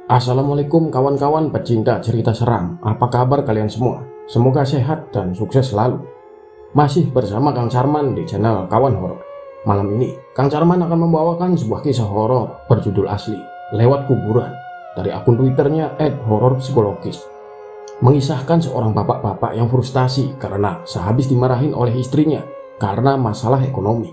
Assalamualaikum kawan-kawan pecinta cerita seram. Apa kabar kalian semua? Semoga sehat dan sukses selalu. Masih bersama Kang Carman di channel Kawan Horor. Malam ini Kang Carman akan membawakan sebuah kisah horor berjudul Asli Lewat Kuburan dari akun Twitternya @hororpsikologis. Mengisahkan seorang bapak-bapak yang frustasi karena sehabis dimarahin oleh istrinya karena masalah ekonomi.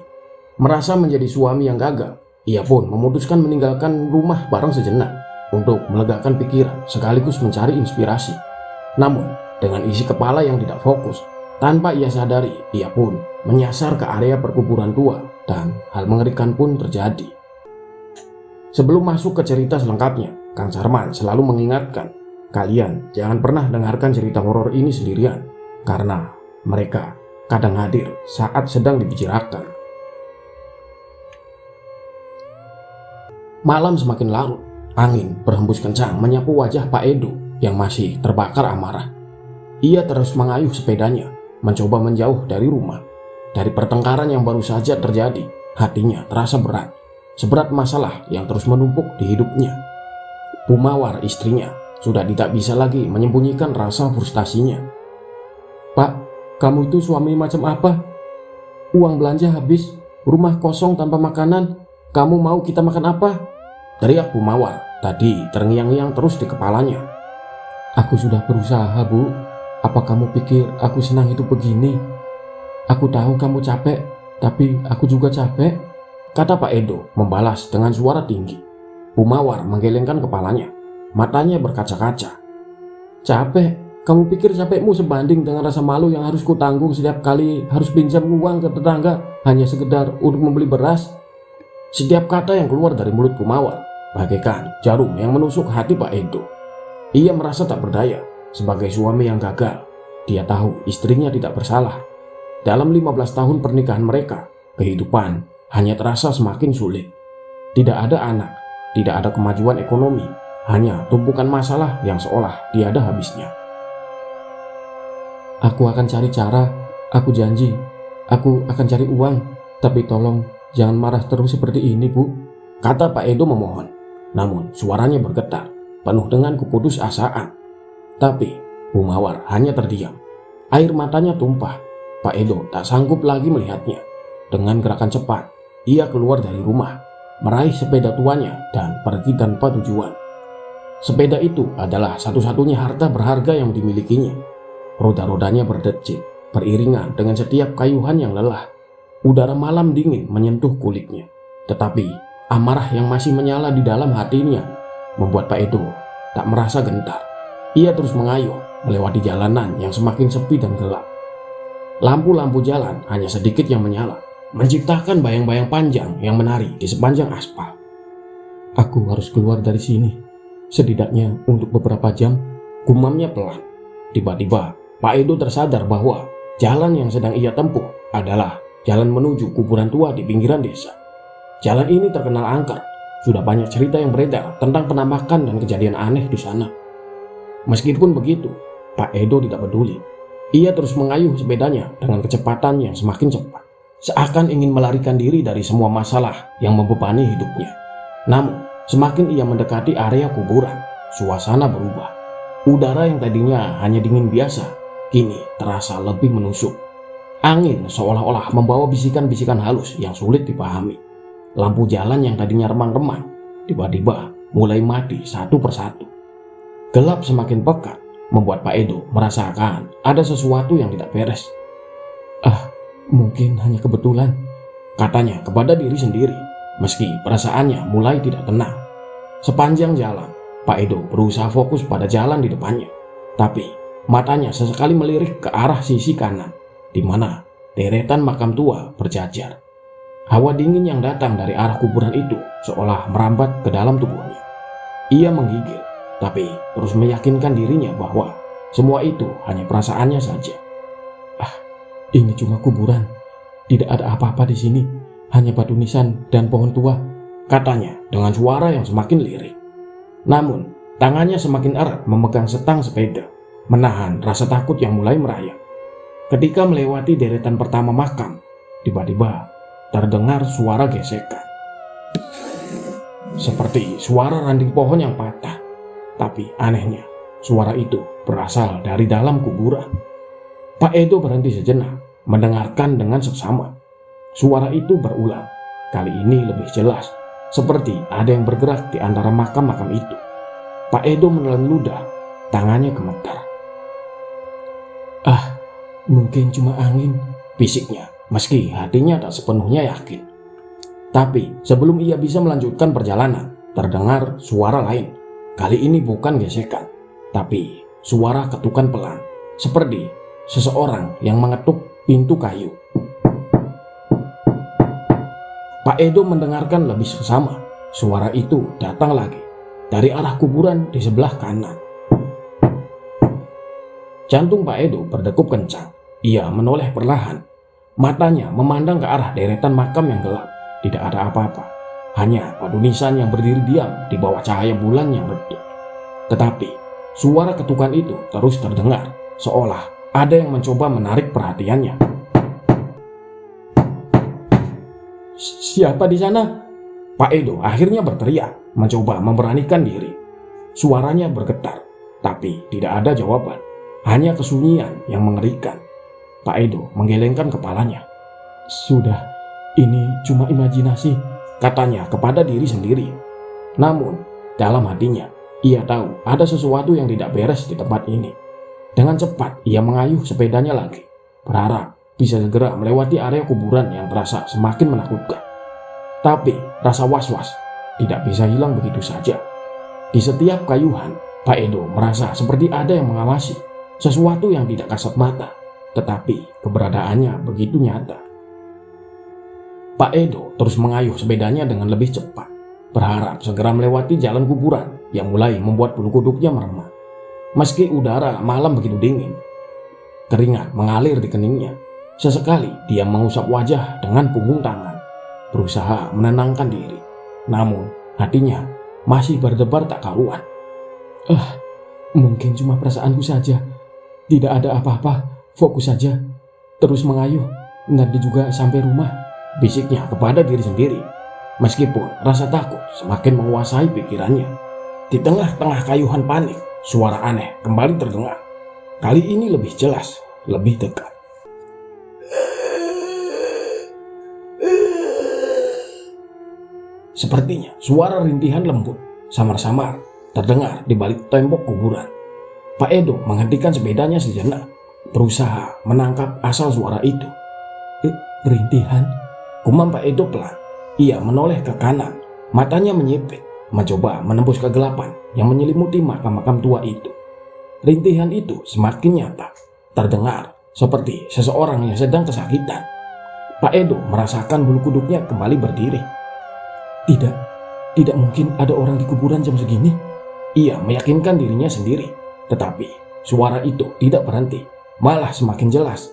Merasa menjadi suami yang gagal, ia pun memutuskan meninggalkan rumah bareng sejenak untuk melegakan pikiran sekaligus mencari inspirasi. Namun, dengan isi kepala yang tidak fokus, tanpa ia sadari, ia pun menyasar ke area perkuburan tua dan hal mengerikan pun terjadi. Sebelum masuk ke cerita selengkapnya, Kang Carman selalu mengingatkan, kalian jangan pernah dengarkan cerita horor ini sendirian, karena mereka kadang hadir saat sedang dibicarakan. Malam semakin larut. Angin berhembus kencang menyapu wajah Pak Edo yang masih terbakar amarah. Ia terus mengayuh sepedanya, mencoba menjauh dari rumah. Dari pertengkaran yang baru saja terjadi, hatinya terasa berat. Seberat masalah yang terus menumpuk di hidupnya. Bu Mawar, istrinya, sudah tidak bisa lagi menyembunyikan rasa frustasinya. "Pak, kamu itu suami macam apa? Uang belanja habis, rumah kosong tanpa makanan. Kamu mau kita makan apa?" teriak Bu Mawar. Tadi terngiang-ngiang terus di kepalanya. "Aku sudah berusaha, Bu. Apa kamu pikir aku senang hidup begini? Aku tahu kamu capek, tapi aku juga capek," kata Pak Edo membalas dengan suara tinggi. Bu Mawar menggelengkan kepalanya. Matanya berkaca-kaca. "Capek? Kamu pikir capekmu sebanding dengan rasa malu yang harus kutanggung setiap kali harus pinjam uang ke tetangga hanya sekedar untuk membeli beras?" Setiap kata yang keluar dari mulut Bu Mawar bagaikan jarum yang menusuk hati Pak Edo. Ia merasa tak berdaya sebagai suami yang gagal. Dia tahu istrinya tidak bersalah. Dalam 15 tahun pernikahan mereka, kehidupan hanya terasa semakin sulit. Tidak ada anak, tidak ada kemajuan ekonomi, hanya tumpukan masalah yang seolah tiada habisnya. "Aku akan cari cara, aku janji. Aku akan cari uang, tapi tolong jangan marah terus seperti ini, Bu," kata Pak Edo memohon. Namun suaranya bergetar, penuh dengan keputusasaan. Tapi Bu Mawar hanya terdiam. Air matanya tumpah. Pak Edo tak sanggup lagi melihatnya. Dengan gerakan cepat, ia keluar dari rumah, meraih sepeda tuanya dan pergi tanpa tujuan. Sepeda itu adalah satu-satunya harta berharga yang dimilikinya. Roda-rodanya berdecit, beriringan dengan setiap kayuhan yang lelah. Udara malam dingin menyentuh kulitnya. Tetapi amarah yang masih menyala di dalam hatinya membuat Pak Edo tak merasa gentar. Ia terus mengayuh melewati jalanan yang semakin sepi dan gelap. Lampu-lampu jalan hanya sedikit yang menyala, menciptakan bayang-bayang panjang yang menari di sepanjang aspal. "Aku harus keluar dari sini, setidaknya untuk beberapa jam," gumamnya pelan. Tiba-tiba Pak Edo tersadar bahwa jalan yang sedang ia tempuh adalah jalan menuju kuburan tua di pinggiran desa. Jalan ini terkenal angker. Sudah banyak cerita yang beredar tentang penampakan dan kejadian aneh di sana. Meskipun begitu, Pak Edo tidak peduli. Ia terus mengayuh sepedanya dengan kecepatan yang semakin cepat, seakan ingin melarikan diri dari semua masalah yang membebani hidupnya. Namun, semakin ia mendekati area kuburan, suasana berubah. Udara yang tadinya hanya dingin biasa, kini terasa lebih menusuk. Angin seolah-olah membawa bisikan-bisikan halus yang sulit dipahami. Lampu jalan yang tadinya remang-remang tiba-tiba mulai mati satu persatu. Gelap semakin pekat membuat Pak Edo merasakan ada sesuatu yang tidak beres. Mungkin hanya kebetulan," katanya kepada diri sendiri, meski perasaannya mulai tidak tenang. Sepanjang jalan, Pak Edo berusaha fokus pada jalan di depannya. Tapi matanya sesekali melirik ke arah sisi kanan, di mana deretan makam tua berjajar. Hawa dingin yang datang dari arah kuburan itu seolah merambat ke dalam tubuhnya. Ia menggigil, tapi terus meyakinkan dirinya bahwa semua itu hanya perasaannya saja. Ini cuma kuburan. Tidak ada apa-apa di sini, hanya batu nisan dan pohon tua," katanya dengan suara yang semakin lirik. Namun, tangannya semakin erat memegang setang sepeda, menahan rasa takut yang mulai merayap. Ketika melewati deretan pertama makam, tiba-tiba terdengar suara gesekan. Seperti suara ranting pohon yang patah. Tapi anehnya, suara itu berasal dari dalam kuburan. Pak Edo berhenti sejenak, mendengarkan dengan seksama. Suara itu berulang, kali ini lebih jelas, seperti ada yang bergerak di antara makam-makam itu. Pak Edo menelan ludah, tangannya gemetar. "Ah, mungkin cuma angin," bisiknya, meski hatinya tak sepenuhnya yakin. Tapi sebelum ia bisa melanjutkan perjalanan, terdengar suara lain. Kali ini bukan gesekan, tapi suara ketukan pelan, seperti seseorang yang mengetuk pintu kayu. Pak Edo mendengarkan lebih seksama. Suara itu datang lagi dari arah kuburan di sebelah kanan. Jantung Pak Edo berdegup kencang. Ia menoleh perlahan. Matanya memandang ke arah deretan makam yang gelap. Tidak ada apa-apa. Hanya Pak Dunisan yang berdiri diam di bawah cahaya bulan yang redup. Tetapi suara ketukan itu terus terdengar, seolah ada yang mencoba menarik perhatiannya. "Siapa di sana?" Pak Edo akhirnya berteriak, mencoba memberanikan diri. Suaranya bergetar, tapi tidak ada jawaban. Hanya kesunyian yang mengerikan. Pak Edo menggelengkan kepalanya. "Sudah, ini cuma imajinasi," katanya kepada diri sendiri. Namun, dalam hatinya, ia tahu ada sesuatu yang tidak beres di tempat ini. Dengan cepat, ia mengayuh sepedanya lagi, berharap bisa segera melewati area kuburan yang terasa semakin menakutkan. Tapi, rasa was-was tidak bisa hilang begitu saja. Di setiap kayuhan, Pak Edo merasa seperti ada yang mengawasi, sesuatu yang tidak kasat mata, tetapi keberadaannya begitu nyata. Pak Edo terus mengayuh sepedanya dengan lebih cepat, berharap segera melewati jalan kuburan yang mulai membuat bulu kuduknya meremah. Meski udara malam begitu dingin, keringat mengalir di keningnya. Sesekali dia mengusap wajah dengan punggung tangan, berusaha menenangkan diri. Namun hatinya masih berdebar tak karuan. Mungkin cuma perasaanku saja. Tidak ada apa-apa, fokus saja. Terus mengayuh, nanti juga sampai rumah," bisiknya kepada diri sendiri. Meskipun rasa takut semakin menguasai pikirannya. Di tengah-tengah kayuhan panik, suara aneh kembali terdengar. Kali ini lebih jelas, lebih dekat. Sepertinya suara rintihan lembut samar-samar terdengar di balik tembok kuburan. Pak Edo menghentikan sepedanya sejenak, berusaha menangkap asal suara itu. "Rintihan?" gumam Pak Edo pelan. Ia menoleh ke kanan, matanya menyipit, mencoba menembus kegelapan yang menyelimuti makam-makam tua itu. Rintihan itu semakin nyata, terdengar seperti seseorang yang sedang kesakitan. Pak Edo merasakan bulu kuduknya kembali berdiri. Tidak mungkin ada orang di kuburan jam segini. Ia meyakinkan dirinya sendiri, tetapi suara itu tidak berhenti, malah semakin jelas.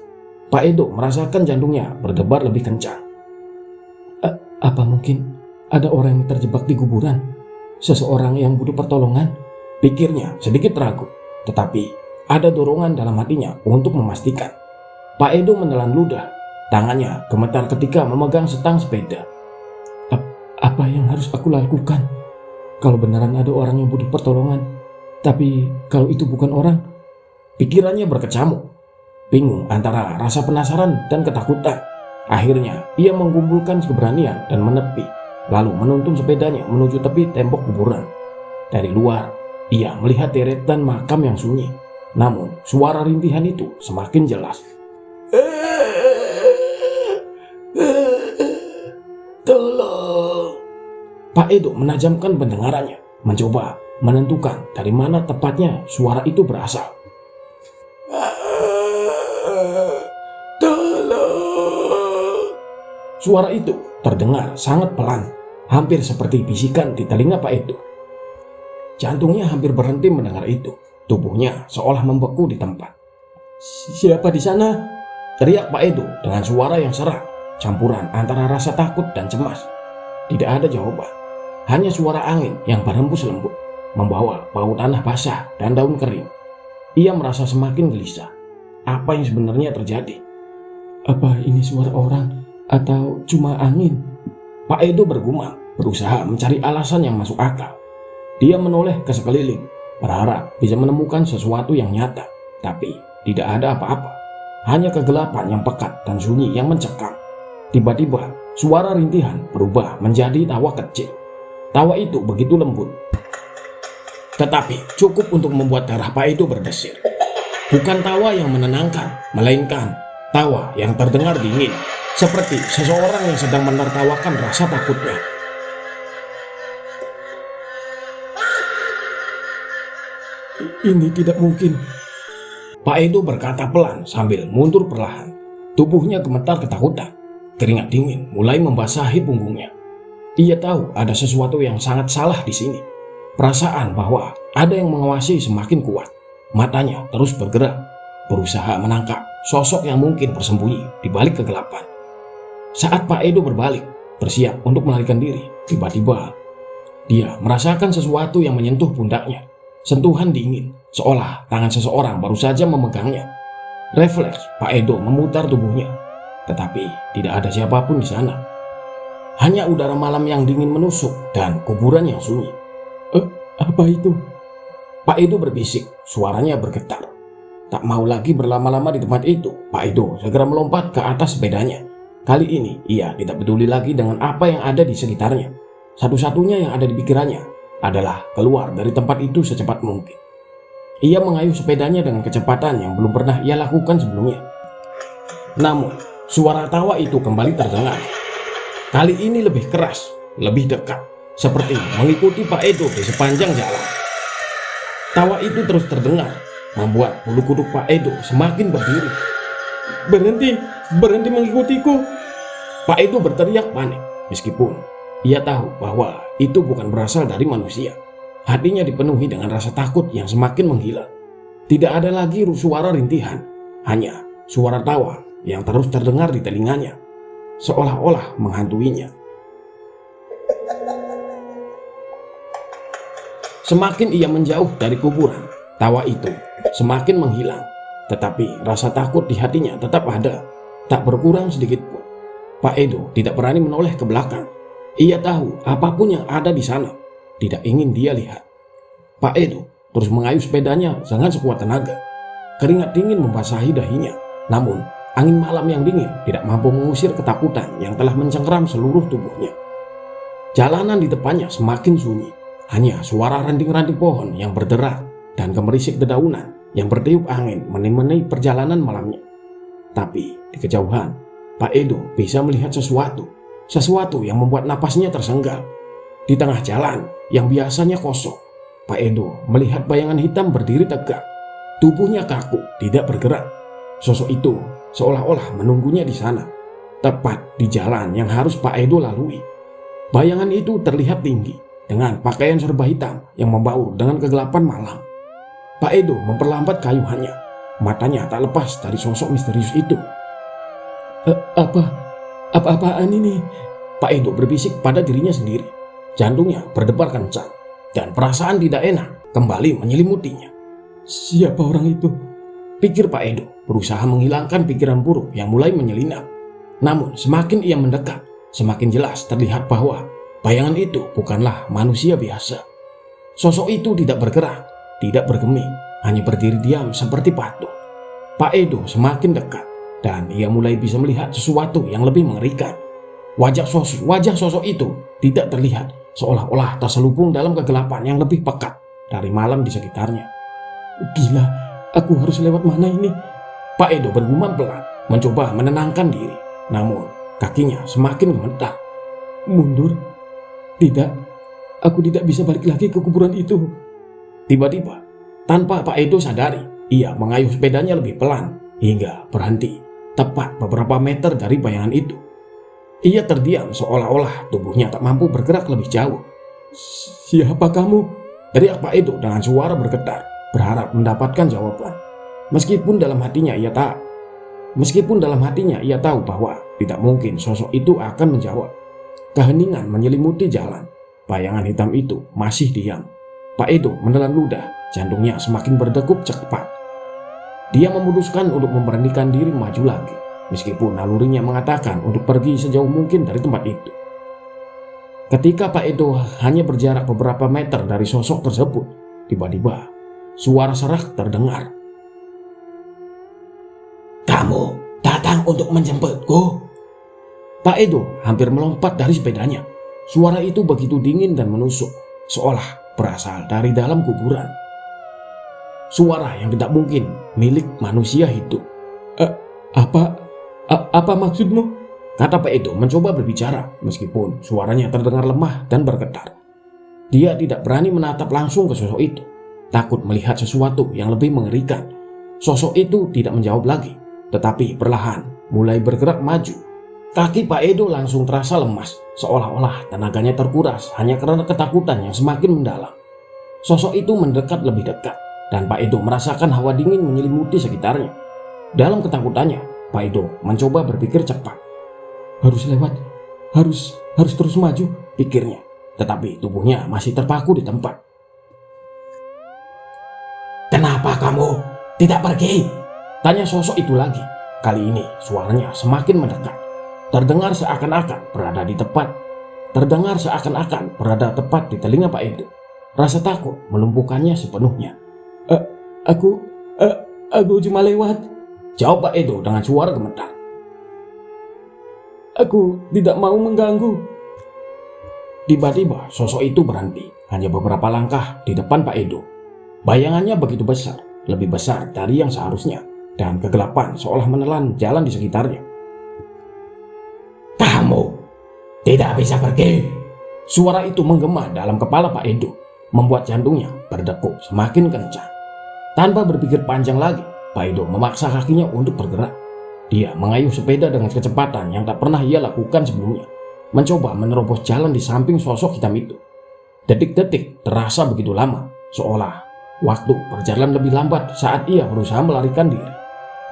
Pak Edo merasakan jantungnya berdebar lebih kencang. Apa mungkin ada orang yang terjebak di kuburan? Seseorang yang butuh pertolongan? Pikirnya sedikit ragu, tetapi ada dorongan dalam hatinya untuk memastikan. Pak Edo menelan ludah, tangannya gemetar ketika memegang setang sepeda. Apa yang harus aku lakukan? Kalau beneran ada orang yang butuh pertolongan, tapi kalau itu bukan orang? Pikirannya berkecamuk, bingung antara rasa penasaran dan ketakutan. Akhirnya ia mengumpulkan keberanian dan menepi, lalu menuntun sepedanya menuju tepi tembok kuburan. Dari luar, ia melihat deretan makam yang sunyi, namun suara rintihan itu semakin jelas. "Tolong!" Pak Edo menajamkan pendengarannya, mencoba menentukan dari mana tepatnya suara itu berasal. "Tolong!" Suara itu terdengar sangat pelan, hampir seperti bisikan di telinga Pak Edo. Jantungnya hampir berhenti mendengar itu, tubuhnya seolah membeku di tempat. "Siapa di sana?" teriak Pak Edo dengan suara yang serak, campuran antara rasa takut dan cemas. Tidak ada jawaban, hanya suara angin yang berhembus lembut, membawa bau tanah basah dan daun kering. Ia merasa semakin gelisah. Apa yang sebenarnya terjadi? Apa ini suara orang atau cuma angin? Pak Edo bergumam, berusaha mencari alasan yang masuk akal. Dia menoleh ke sekeliling, berharap bisa menemukan sesuatu yang nyata, tapi tidak ada apa-apa. Hanya kegelapan yang pekat dan sunyi yang mencekam. Tiba-tiba, suara rintihan berubah menjadi tawa kecil. Tawa itu begitu lembut, tetapi cukup untuk membuat darah Pak Edo berdesir. Bukan tawa yang menenangkan, melainkan tawa yang terdengar dingin, seperti seseorang yang sedang menertawakan rasa takutnya. Ini tidak mungkin, Pak Edo berkata pelan sambil mundur perlahan. Tubuhnya gemetar ketakutan. Keringat dingin mulai membasahi punggungnya. Ia tahu ada sesuatu yang sangat salah di sini. Perasaan bahwa ada yang mengawasi semakin kuat. Matanya terus bergerak, berusaha menangkap sosok yang mungkin bersembunyi di balik kegelapan. Saat Pak Edo berbalik, bersiap untuk melarikan diri, tiba-tiba dia merasakan sesuatu yang menyentuh pundaknya. Sentuhan dingin, seolah tangan seseorang baru saja memegangnya. Refleks Pak Edo memutar tubuhnya, tetapi tidak ada siapapun di sana. Hanya udara malam yang dingin menusuk dan kuburan yang sunyi. Apa itu? Pak Edo berbisik, suaranya bergetar. Tak mau lagi berlama-lama di tempat itu, Pak Edo segera melompat ke atas sepedanya. Kali ini ia tidak peduli lagi dengan apa yang ada di sekitarnya. Satu-satunya yang ada di pikirannya adalah keluar dari tempat itu secepat mungkin. Ia mengayuh sepedanya dengan kecepatan yang belum pernah ia lakukan sebelumnya. Namun, suara tawa itu kembali terdengar. Kali ini lebih keras, lebih dekat, seperti mengikuti Pak Edo di sepanjang jalan. Tawa itu terus terdengar, membuat bulu kuduk Pak Edo semakin berdiri. Berhenti mengikutiku. Pak Edo berteriak panik, meskipun ia tahu bahwa itu bukan berasal dari manusia. Hatinya dipenuhi dengan rasa takut yang semakin menggila. Tidak ada lagi suara rintihan, hanya suara tawa yang terus terdengar di telinganya, seolah-olah menghantuinya. Semakin ia menjauh dari kuburan, tawa itu semakin menghilang. Tetapi rasa takut di hatinya tetap ada, tak berkurang sedikit pun. Pak Edo tidak berani menoleh ke belakang. Ia tahu apapun yang ada di sana tidak ingin dia lihat. Pak Edo terus mengayuh sepedanya dengan sekuat tenaga. Keringat dingin membasahi dahinya. Namun angin malam yang dingin tidak mampu mengusir ketakutan yang telah mencengkeram seluruh tubuhnya. Jalanan di depannya semakin sunyi. Hanya suara ranting-ranting pohon yang berderak dan gemerisik dedaunan yang bertiup angin menemani perjalanan malamnya. Tapi di kejauhan, Pak Edo bisa melihat sesuatu yang membuat napasnya tersenggal. Di tengah jalan yang biasanya kosong, Pak Edo melihat bayangan hitam berdiri tegak. Tubuhnya kaku, tidak bergerak. Sosok itu seolah-olah menunggunya di sana, tepat di jalan yang harus Pak Edo lalui. Bayangan itu terlihat tinggi, dengan pakaian serba hitam yang membaur dengan kegelapan malam. Pak Edo memperlambat kayuhannya. Matanya tak lepas dari sosok misterius itu. Apa-apaan ini? Pak Edo berbisik pada dirinya sendiri. Jantungnya berdebar kencang dan perasaan tidak enak kembali menyelimutinya. Siapa orang itu? Pikir Pak Edo, berusaha menghilangkan pikiran buruk yang mulai menyelinap. Namun semakin ia mendekat, semakin jelas terlihat bahwa bayangan itu bukanlah manusia biasa. Sosok itu tidak bergerak, tidak bergeming, hanya berdiri diam seperti patung. Pak Edo semakin dekat dan ia mulai bisa melihat sesuatu yang lebih mengerikan. Wajah sosok itu tidak terlihat, seolah-olah terselubung dalam kegelapan yang lebih pekat dari malam di sekitarnya. Gila, aku harus lewat mana ini? Pak Edo bergumam pelan, mencoba menenangkan diri. Namun kakinya semakin gemetar. Mundur? Tidak, aku tidak bisa balik lagi ke kuburan itu. Tiba-tiba, tanpa Pak Edo sadari, ia mengayuh sepedanya lebih pelan hingga berhenti tepat beberapa meter dari bayangan itu. Ia terdiam seolah-olah tubuhnya tak mampu bergerak lebih jauh. Siapa kamu? Teriak Pak Edo dengan suara bergetar, berharap mendapatkan jawaban. Meskipun dalam hatinya ia tahu bahwa tidak mungkin sosok itu akan menjawab. Keheningan menyelimuti jalan. Bayangan hitam itu masih diam. Pak Edo menelan ludah, jantungnya semakin berdegup cepat. Dia memutuskan untuk memberanikan diri maju lagi, meskipun nalurinya mengatakan untuk pergi sejauh mungkin dari tempat itu. Ketika Pak Edo hanya berjarak beberapa meter dari sosok tersebut, tiba-tiba suara serak terdengar. "Kamu datang untuk menjemputku?" Pak Edo hampir melompat dari sepedanya. Suara itu begitu dingin dan menusuk, seolah berasal dari dalam kuburan. Suara yang tidak mungkin milik manusia hidup. Apa maksudmu?" kata Pak Edo mencoba berbicara meskipun suaranya terdengar lemah dan bergetar. Dia tidak berani menatap langsung ke sosok itu, takut melihat sesuatu yang lebih mengerikan. Sosok itu tidak menjawab lagi, tetapi perlahan mulai bergerak maju. Kaki Pak Edo langsung terasa lemas, seolah-olah tenaganya terkuras hanya karena ketakutan yang semakin mendalam. Sosok itu mendekat lebih dekat, dan Pak Edo merasakan hawa dingin menyelimuti sekitarnya. Dalam ketakutannya, Pak Edo mencoba berpikir cepat. Harus lewat, harus terus maju, pikirnya. Tetapi tubuhnya masih terpaku di tempat. "Kenapa kamu tidak pergi?" tanya sosok itu lagi. Kali ini suaranya semakin mendekat. Terdengar seakan-akan berada tepat di telinga Pak Edo. Rasa takut melumpuhkannya sepenuhnya. Aku cuma lewat," jawab Pak Edo dengan suara gemetar. "Aku tidak mau mengganggu." Tiba-tiba sosok itu berhenti, hanya beberapa langkah di depan Pak Edo. Bayangannya begitu besar, lebih besar dari yang seharusnya, dan kegelapan seolah menelan jalan di sekitarnya. "Kamu tidak bisa pergi!" Suara itu menggema dalam kepala Pak Edo, membuat jantungnya berdegup semakin kencang. Tanpa berpikir panjang lagi, Pak Edo memaksa kakinya untuk bergerak. Dia mengayuh sepeda dengan kecepatan yang tak pernah ia lakukan sebelumnya, mencoba menerobos jalan di samping sosok hitam itu. Detik-detik terasa begitu lama, seolah waktu berjalan lebih lambat saat ia berusaha melarikan diri.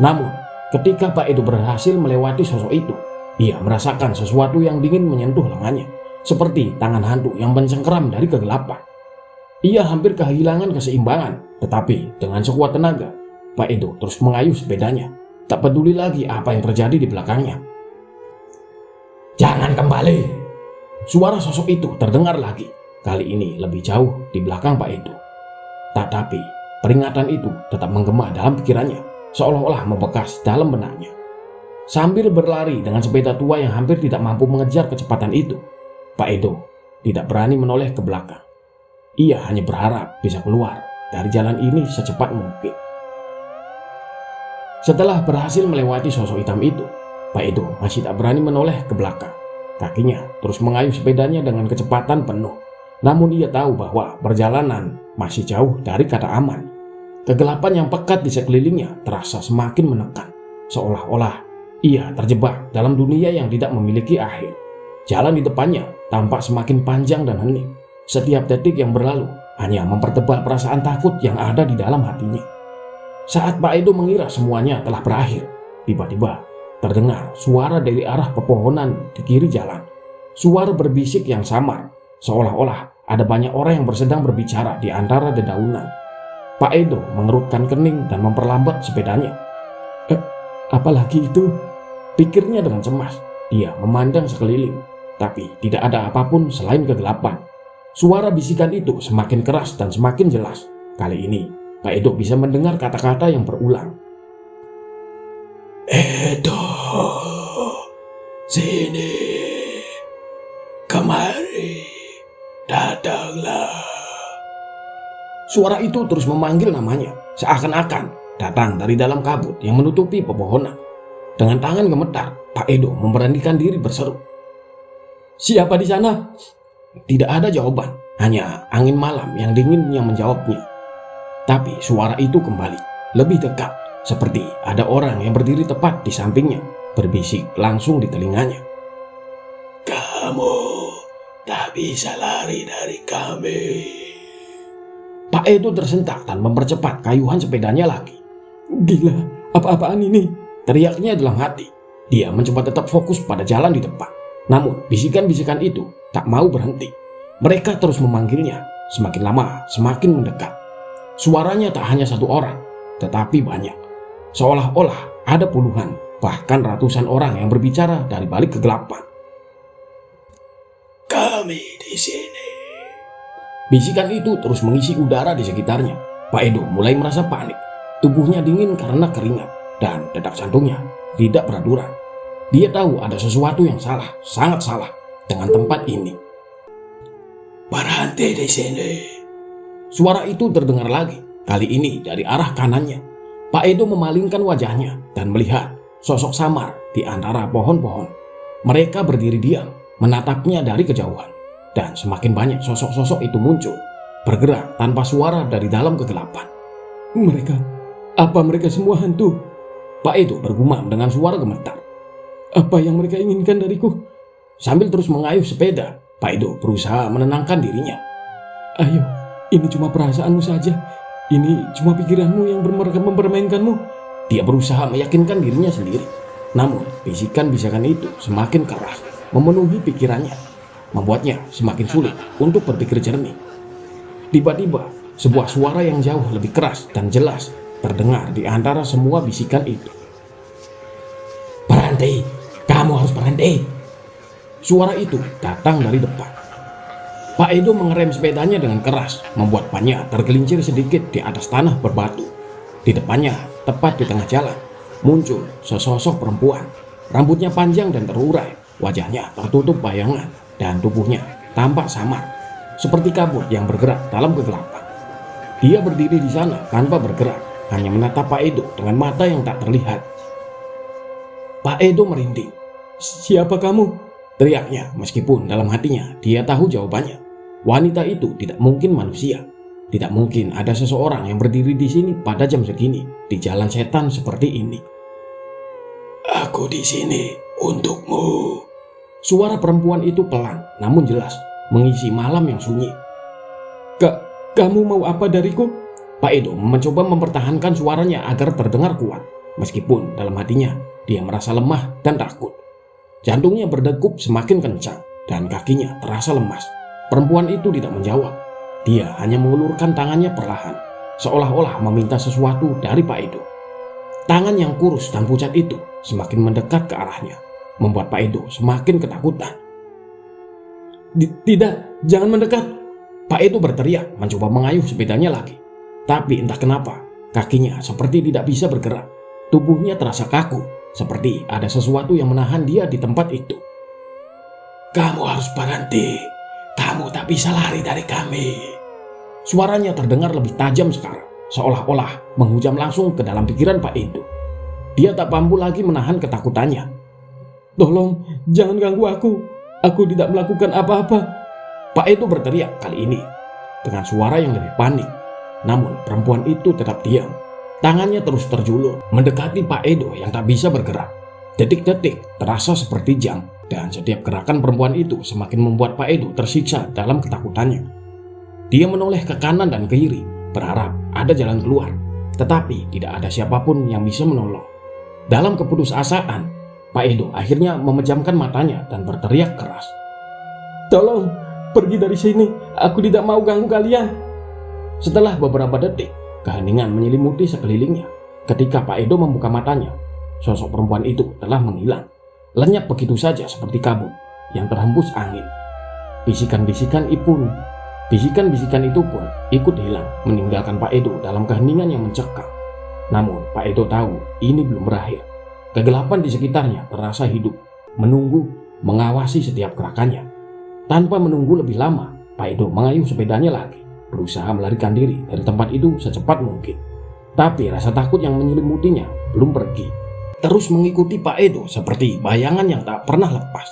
Namun, ketika Pak Edo berhasil melewati sosok itu, ia merasakan sesuatu yang dingin menyentuh lengannya, seperti tangan hantu yang mencengkeram dari kegelapan. Ia hampir kehilangan keseimbangan, tetapi dengan sekuat tenaga, Pak Edo terus mengayuh sepedanya, tak peduli lagi apa yang terjadi di belakangnya. "Jangan kembali!" Suara sosok itu terdengar lagi, kali ini lebih jauh di belakang Pak Edo. Tetapi peringatan itu tetap menggema dalam pikirannya, seolah-olah membekas dalam benaknya. Sambil berlari dengan sepeda tua yang hampir tidak mampu mengejar kecepatan itu, Pak Edo tidak berani menoleh ke belakang. Ia hanya berharap bisa keluar dari jalan ini secepat mungkin. Setelah berhasil melewati sosok hitam itu, Pak Edo masih tak berani menoleh ke belakang. Kakinya terus mengayuh sepedanya dengan kecepatan penuh. Namun ia tahu bahwa perjalanan masih jauh dari kata aman. Kegelapan yang pekat di sekelilingnya terasa semakin menekan, seolah-olah ia terjebak dalam dunia yang tidak memiliki akhir. Jalan di depannya tampak semakin panjang dan hening. Setiap detik yang berlalu hanya mempertebal perasaan takut yang ada di dalam hatinya. Saat Pak Edo mengira semuanya telah berakhir, tiba-tiba terdengar suara dari arah pepohonan di kiri jalan. Suara berbisik yang samar, seolah-olah ada banyak orang yang sedang berbicara di antara dedaunan. Pak Edo mengerutkan kening dan memperlambat sepedanya. Apalagi itu? Pikirnya dengan cemas. Dia memandang sekeliling, tapi tidak ada apapun selain kegelapan. Suara bisikan itu semakin keras dan semakin jelas. Kali ini, Pak Edo bisa mendengar kata-kata yang berulang. "Edo, sini, kemari, datanglah." Suara itu terus memanggil namanya, seakan-akan datang dari dalam kabut yang menutupi pepohonan. Dengan tangan gemetar, Pak Edo memberanikan diri berseru. "Siapa di sana?" Tidak ada jawaban, hanya angin malam yang dingin yang menjawabnya. Tapi suara itu kembali, lebih dekat, seperti ada orang yang berdiri tepat di sampingnya, berbisik langsung di telinganya. "Kamu tak bisa lari dari kami." Pak Edo tersentak dan mempercepat kayuhan sepedanya lagi. "Gila, apa-apaan ini?" teriaknya dalam hati. Dia mencoba tetap fokus pada jalan di depan. Namun bisikan-bisikan itu tak mau berhenti. Mereka terus memanggilnya, semakin lama semakin mendekat. Suaranya tak hanya satu orang, tetapi banyak. Seolah-olah ada puluhan, bahkan ratusan orang yang berbicara dari balik kegelapan. "Kami di sini." Bisikan itu terus mengisi udara di sekitarnya. Pak Edo mulai merasa panik. Tubuhnya dingin karena keringat dan detak jantungnya tidak beraturan. Dia tahu ada sesuatu yang salah, sangat salah dengan tempat ini. Berhenti di sini. Suara itu terdengar lagi, kali ini dari arah kanannya. Pak Edo memalingkan wajahnya dan melihat sosok samar di antara pohon-pohon. Mereka berdiri diam, menatapnya dari kejauhan. Dan semakin banyak sosok-sosok itu muncul, bergerak tanpa suara dari dalam kegelapan. Apa mereka semua hantu? Pak Edo bergumam dengan suara gemetar. Apa yang mereka inginkan dariku? Sambil terus mengayuh sepeda, Pak Edo berusaha menenangkan dirinya. Ayo, ini cuma perasaanmu saja. Ini cuma pikiranmu yang mempermainkanmu. Dia berusaha meyakinkan dirinya sendiri. Namun, bisikan-bisikan itu semakin keras, memenuhi pikirannya, membuatnya semakin sulit untuk berpikir jernih. Tiba-tiba, sebuah suara yang jauh lebih keras dan jelas terdengar di antara semua bisikan itu. Berhenti, kamu harus berhenti. Suara itu datang dari depan. Pak Edo mengerem sepedanya dengan keras, membuat bannya tergelincir sedikit di atas tanah berbatu. Di depannya, tepat di tengah jalan, muncul sesosok perempuan. Rambutnya panjang dan terurai, wajahnya tertutup bayangan, dan tubuhnya tampak samar, seperti kabut yang bergerak dalam kegelapan. Dia berdiri di sana tanpa bergerak, hanya menatap Pak Edo dengan mata yang tak terlihat. Pak Edo merinding. Siapa kamu? Teriaknya, meskipun dalam hatinya dia tahu jawabannya. Wanita itu tidak mungkin manusia. Tidak mungkin ada seseorang yang berdiri di sini pada jam segini, di jalan setan seperti ini. Aku di sini untukmu. Suara perempuan itu pelan, namun jelas, mengisi malam yang sunyi. Kamu mau apa dariku? Pak Edo mencoba mempertahankan suaranya agar terdengar kuat, meskipun dalam hatinya dia merasa lemah dan takut. Jantungnya berdegup semakin kencang dan kakinya terasa lemas. Perempuan itu tidak menjawab. Dia hanya mengulurkan tangannya perlahan, seolah-olah meminta sesuatu dari Pak Edo. Tangan yang kurus dan pucat itu semakin mendekat ke arahnya, membuat Pak Edo semakin ketakutan. Tidak, jangan mendekat. Pak Edo berteriak, mencoba mengayuh sepedanya lagi. Tapi entah kenapa, kakinya seperti tidak bisa bergerak. Tubuhnya terasa kaku, seperti ada sesuatu yang menahan dia di tempat itu. Kamu harus berhenti. Kamu tak bisa lari dari kami. Suaranya terdengar lebih tajam sekarang, seolah-olah menghujam langsung ke dalam pikiran Pak Edo. Dia tak mampu lagi menahan ketakutannya. Tolong, jangan ganggu aku. Aku tidak melakukan apa-apa. Pak Edo berteriak kali ini dengan suara yang lebih panik. Namun perempuan itu tetap diam. Tangannya terus terjulur mendekati Pak Edo yang tak bisa bergerak. Detik-detik terasa seperti jam, dan setiap gerakan perempuan itu semakin membuat Pak Edo tersiksa dalam ketakutannya. Dia menoleh ke kanan dan ke kiri, berharap ada jalan keluar, tetapi tidak ada siapapun yang bisa menolong. Dalam keputusasaan, Pak Edo akhirnya memejamkan matanya dan berteriak keras. Tolong, pergi dari sini, aku tidak mau ganggu kalian. Setelah beberapa detik, keheningan menyelimuti sekelilingnya. Ketika Pak Edo membuka matanya, sosok perempuan itu telah menghilang, lenyap begitu saja seperti kabut yang terhembus angin. Bisikan-bisikan itu pun ikut hilang, meninggalkan Pak Edo dalam keheningan yang mencekam. Namun Pak Edo tahu ini belum berakhir. Kegelapan di sekitarnya terasa hidup, menunggu, mengawasi setiap gerakannya. Tanpa menunggu lebih lama, Pak Edo mengayuh sepedanya lagi, berusaha melarikan diri dari tempat itu secepat mungkin. Tapi rasa takut yang menyelimutinya belum pergi, terus mengikuti Pak Edo seperti bayangan yang tak pernah lepas.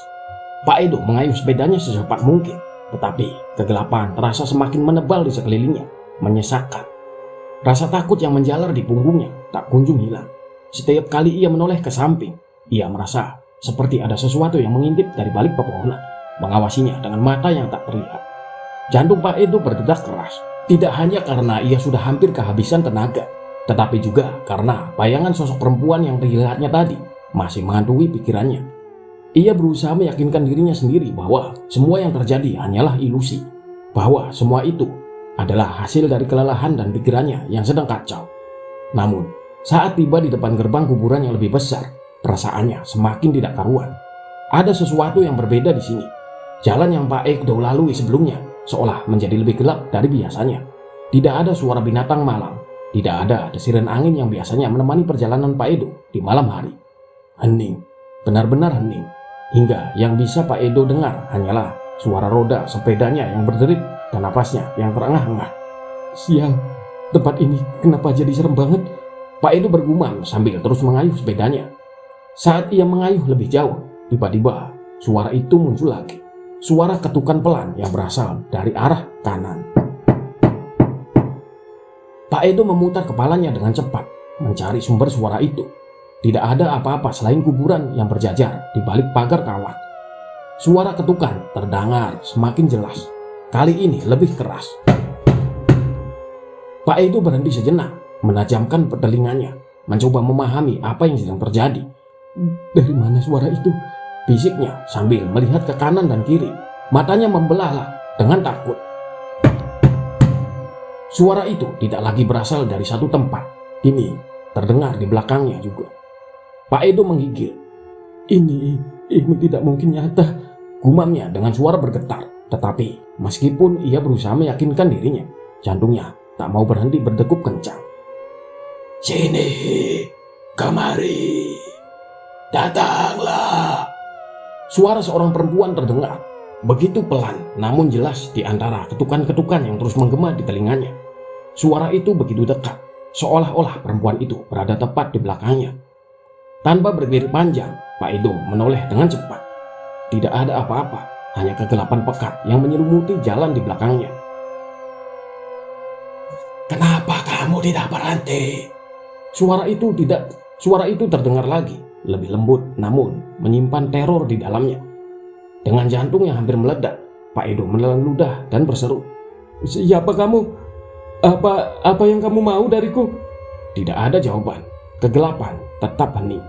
Pak Edo mengayuh sepedanya secepat mungkin, tetapi kegelapan terasa semakin menebal di sekelilingnya, menyesakkan. Rasa takut yang menjalar di punggungnya tak kunjung hilang. Setiap kali ia menoleh ke samping, ia merasa seperti ada sesuatu yang mengintip dari balik pepohonan, mengawasinya dengan mata yang tak terlihat. Jantung Pak Edo berdetak keras, tidak hanya karena ia sudah hampir kehabisan tenaga, tetapi juga karena bayangan sosok perempuan yang terlihatnya tadi masih menghantui pikirannya. Ia berusaha meyakinkan dirinya sendiri bahwa semua yang terjadi hanyalah ilusi, bahwa semua itu adalah hasil dari kelelahan dan pikirannya yang sedang kacau. Namun, saat tiba di depan gerbang kuburan yang lebih besar, perasaannya semakin tidak karuan. Ada sesuatu yang berbeda di sini. Jalan yang Pak Edo lalui sebelumnya seolah menjadi lebih gelap dari biasanya. Tidak ada suara binatang malam. Tidak ada desiran angin yang biasanya menemani perjalanan Pak Edo di malam hari. Hening, benar-benar hening. Hingga yang bisa Pak Edo dengar hanyalah suara roda sepedanya yang berderit dan napasnya yang terengah-engah. Sial, tempat ini kenapa jadi serem banget? Pak Edo bergumam sambil terus mengayuh sepedanya. Saat ia mengayuh lebih jauh, tiba-tiba suara itu muncul lagi. Suara ketukan pelan yang berasal dari arah kanan. Pak Edo memutar kepalanya dengan cepat, mencari sumber suara itu. Tidak ada apa-apa selain kuburan yang berjajar di balik pagar kawat. Suara ketukan terdengar semakin jelas. Kali ini lebih keras. Pak Edo berhenti sejenak, menajamkan telinganya, mencoba memahami apa yang sedang terjadi. Dari mana suara itu? Bisiknya sambil melihat ke kanan dan kiri. Matanya membelalak dengan takut. Suara itu tidak lagi berasal dari satu tempat. Kini terdengar di belakangnya juga. Pak Edo menggigil. Ini tidak mungkin nyata, gumamnya dengan suara bergetar. Tetapi meskipun ia berusaha meyakinkan dirinya, jantungnya tak mau berhenti berdegup kencang. Sini, kemari, datanglah. Suara seorang perempuan terdengar, begitu pelan namun jelas di antara ketukan-ketukan yang terus menggema di telinganya. Suara itu begitu dekat, seolah-olah perempuan itu berada tepat di belakangnya. Tanpa berpikir panjang, Pak Edo menoleh dengan cepat. Tidak ada apa-apa, hanya kegelapan pekat yang menyelimuti jalan di belakangnya. Kenapa kamu tidak berhenti? Suara itu terdengar lagi, lebih lembut namun menyimpan teror di dalamnya. Dengan jantung yang hampir meledak, Pak Edo menelan ludah dan berseru, "Siapa kamu? Apa yang kamu mau dariku?" Tidak ada jawaban. Kegelapan tetap hening.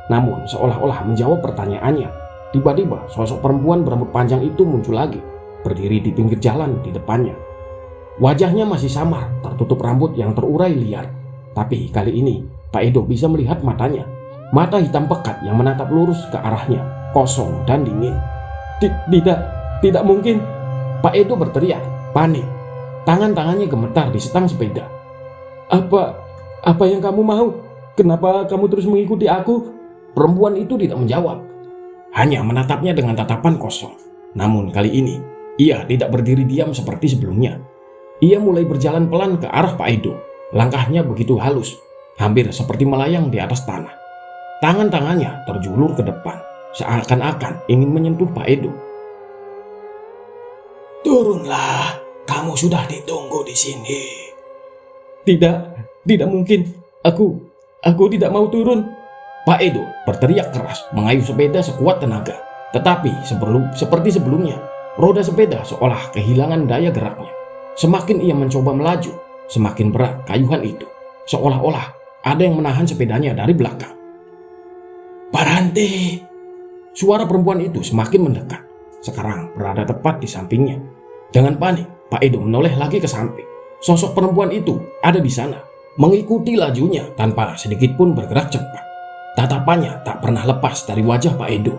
Namun seolah-olah menjawab pertanyaannya, tiba-tiba sosok perempuan berambut panjang itu muncul lagi, berdiri di pinggir jalan di depannya. Wajahnya masih samar, tertutup rambut yang terurai liar. Tapi kali ini Pak Edo bisa melihat matanya. Mata hitam pekat yang menatap lurus ke arahnya, kosong dan dingin. Tidak mungkin. Pak Edo berteriak, panik. Tangan-tangannya gemetar di setang sepeda. Apa yang kamu mau? Kenapa kamu terus mengikuti aku? Perempuan itu tidak menjawab, hanya menatapnya dengan tatapan kosong. Namun kali ini, ia tidak berdiri diam seperti sebelumnya. Ia mulai berjalan pelan ke arah Pak Edo. Langkahnya begitu halus, hampir seperti melayang di atas tanah. Tangan-tangannya terjulur ke depan, seakan-akan ingin menyentuh Pak Edo. Turunlah, kamu sudah ditunggu di sini. Tidak mungkin. Aku tidak mau turun. Pak Edo berteriak keras, mengayuh sepeda sekuat tenaga. Tetapi seperti sebelumnya, roda sepeda seolah kehilangan daya geraknya. Semakin ia mencoba melaju, semakin berat kayuhan itu. Seolah-olah ada yang menahan sepedanya dari belakang. Berhenti! Suara perempuan itu semakin mendekat. Sekarang berada tepat di sampingnya. Dengan panik, Pak Edo menoleh lagi ke samping. Sosok perempuan itu ada di sana, mengikuti lajunya tanpa sedikit pun bergerak cepat. Tatapannya tak pernah lepas dari wajah Pak Edo.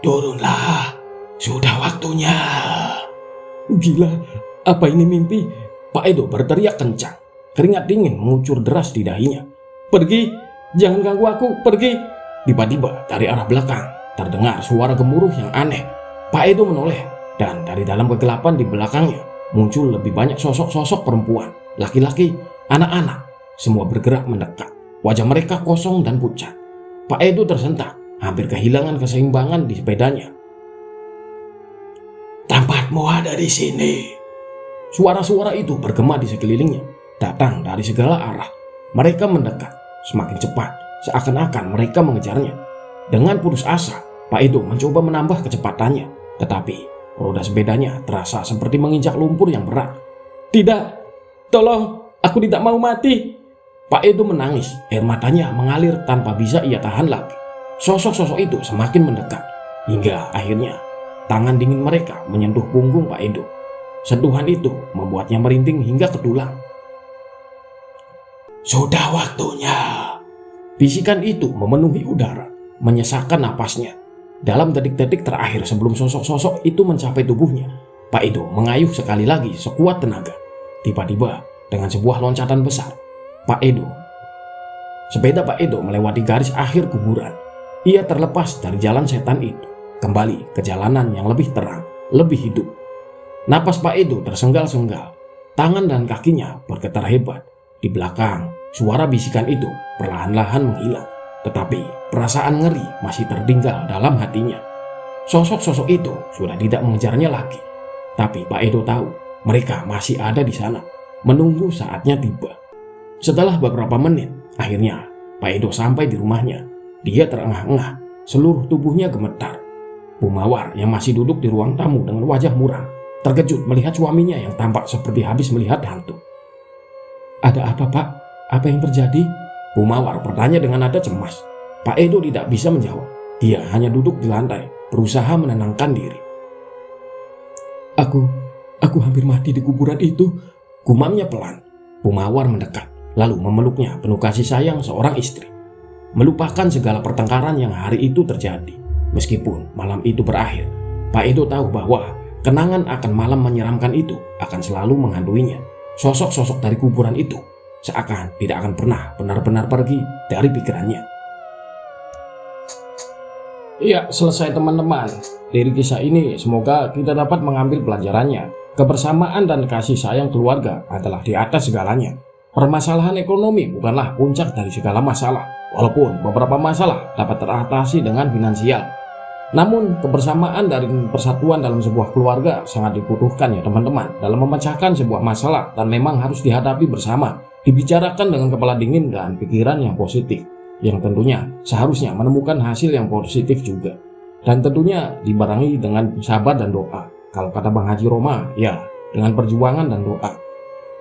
Turunlah, sudah waktunya. Gila, apa ini mimpi? Pak Edo berteriak kencang. Keringat dingin mengucur deras di dahinya. Pergi, jangan ganggu aku, pergi. Tiba-tiba dari arah belakang terdengar suara gemuruh yang aneh. Pak Edo menoleh dan dari dalam kegelapan di belakangnya muncul lebih banyak sosok-sosok perempuan, laki-laki, anak-anak. Semua bergerak mendekat. Wajah mereka kosong dan pucat. Pak Edo tersentak, hampir kehilangan keseimbangan di sepedanya. Tempatmu ada di sini. Suara-suara itu bergema di sekelilingnya, datang dari segala arah. Mereka mendekat, semakin cepat, seakan-akan mereka mengejarnya. Dengan putus asa, Pak Edo mencoba menambah kecepatannya, tetapi roda sepedanya terasa seperti menginjak lumpur yang berat. Tidak, tolong, aku tidak mau mati. Pak Edo menangis, air matanya mengalir tanpa bisa ia tahan lagi. Sosok-sosok itu semakin mendekat, hingga akhirnya tangan dingin mereka menyentuh punggung Pak Edo. Sentuhan itu membuatnya merinding hingga ke tulang. Sudah waktunya. Bisikan itu memenuhi udara, menyesakkan napasnya. Dalam detik-detik terakhir sebelum sosok-sosok itu mencapai tubuhnya, Pak Edo mengayuh sekali lagi sekuat tenaga. Tiba-tiba dengan sebuah loncatan besar, sepeda Pak Edo melewati garis akhir kuburan. Ia terlepas dari jalan setan itu, kembali ke jalanan yang lebih terang, lebih hidup. Napas Pak Edo tersenggal-senggal, tangan dan kakinya bergetar hebat. Di belakang, suara bisikan itu perlahan-lahan menghilang, tetapi perasaan ngeri masih tertinggal dalam hatinya. Sosok-sosok itu sudah tidak mengejarnya lagi, tapi Pak Edo tahu mereka masih ada di sana, menunggu saatnya tiba. Setelah beberapa menit, akhirnya Pak Edo sampai di rumahnya. Dia terengah-engah, seluruh tubuhnya gemetar. Bu Mawar yang masih duduk di ruang tamu dengan wajah muram, terkejut melihat suaminya yang tampak seperti habis melihat hantu. "Ada apa, Pak? Apa yang terjadi?" Bu Mawar bertanya dengan nada cemas. Pak Edo tidak bisa menjawab. Dia hanya duduk di lantai, berusaha menenangkan diri. Aku hampir mati di kuburan itu," gumamnya pelan. Bu Mawar mendekat, lalu memeluknya penuh kasih sayang seorang istri. Melupakan segala pertengkaran yang hari itu terjadi. Meskipun malam itu berakhir, Pak Edo tahu bahwa kenangan akan malam menyeramkan itu akan selalu menghantuinya. Sosok-sosok dari kuburan itu seakan tidak akan pernah benar-benar pergi dari pikirannya. Iya, selesai teman-teman. Dari kisah ini semoga kita dapat mengambil pelajarannya. Kebersamaan dan kasih sayang keluarga adalah di atas segalanya. Permasalahan ekonomi bukanlah puncak dari segala masalah, walaupun beberapa masalah dapat teratasi dengan finansial. Namun kebersamaan dan persatuan dalam sebuah keluarga sangat dibutuhkan ya teman-teman dalam memecahkan sebuah masalah, dan memang harus dihadapi bersama, dibicarakan dengan kepala dingin dan pikiran yang positif, yang tentunya seharusnya menemukan hasil yang positif juga, dan tentunya dibarengi dengan sabar dan doa. Kalau kata Bang Haji Roma, ya dengan perjuangan dan doa.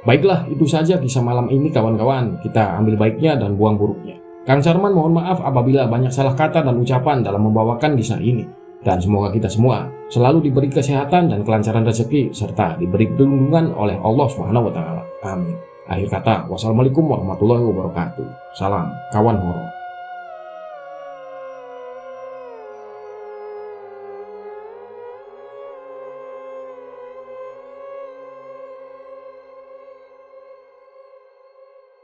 Baiklah, itu saja kisah malam ini kawan-kawan. Kita ambil baiknya dan buang buruknya. Kang Sarman mohon maaf apabila banyak salah kata dan ucapan dalam membawakan kisah ini. Dan semoga kita semua selalu diberi kesehatan dan kelancaran rezeki, serta diberi perlindungan oleh Allah Subhanahu wa Ta'ala. Amin. Akhir kata, wassalamualaikum warahmatullahi wabarakatuh. Salam kawan horor.